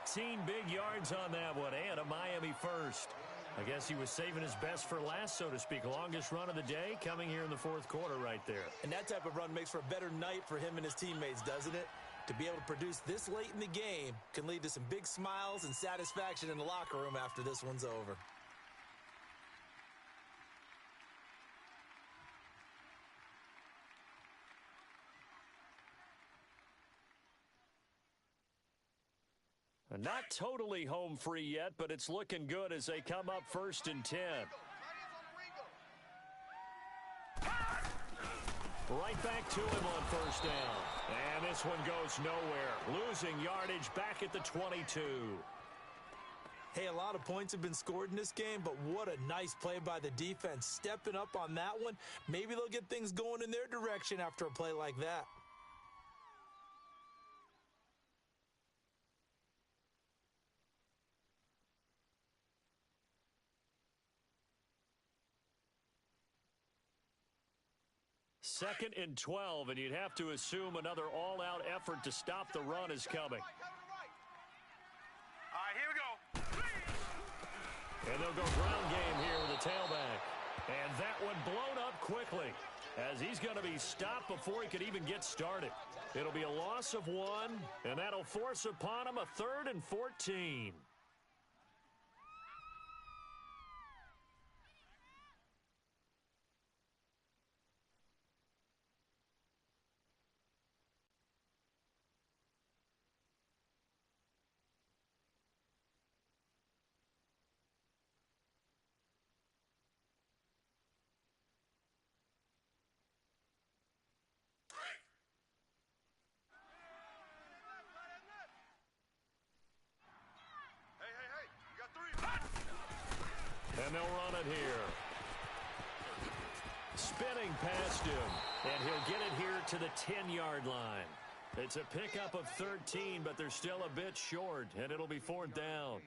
18 big yards on that one, and a Miami first. I guess he was saving his best for last, so to speak. Longest run of the day coming here in the 4th quarter right there. And that type of run makes for a better night for him and his teammates, doesn't it? To be able to produce this late in the game can lead to some big smiles and satisfaction in the locker room after this one's over. Not totally home free yet, but it's looking good as they come up 1st and 10. Right back to him on 1st down. And this one goes nowhere. Losing yardage back at the 22. Hey, a lot of points have been scored in this game, but what a nice play by the defense. Stepping up on that one, maybe they'll get things going in their direction after a play like that. Second and 12, and you'd have to assume another all-out effort to stop the run is coming. All right, here we go. And they'll go ground game here with the tailback. And that one blown up quickly as he's going to be stopped before he could even get started. It'll be a loss of 1, and that'll force upon him a 3rd and 14. And they'll run it here. Spinning past him. And he'll get it here to the 10-yard line. It's a pickup of 13, but they're still a bit short, and it'll be 4th down.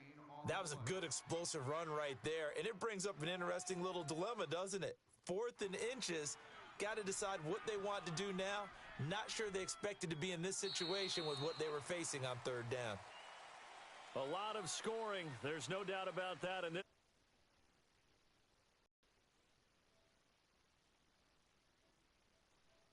That was a good explosive run right there, and it brings up an interesting little dilemma, doesn't it? 4th and inches, got to decide what they want to do now. Not sure they expected to be in this situation with what they were facing on 3rd down. A lot of scoring, there's no doubt about that. And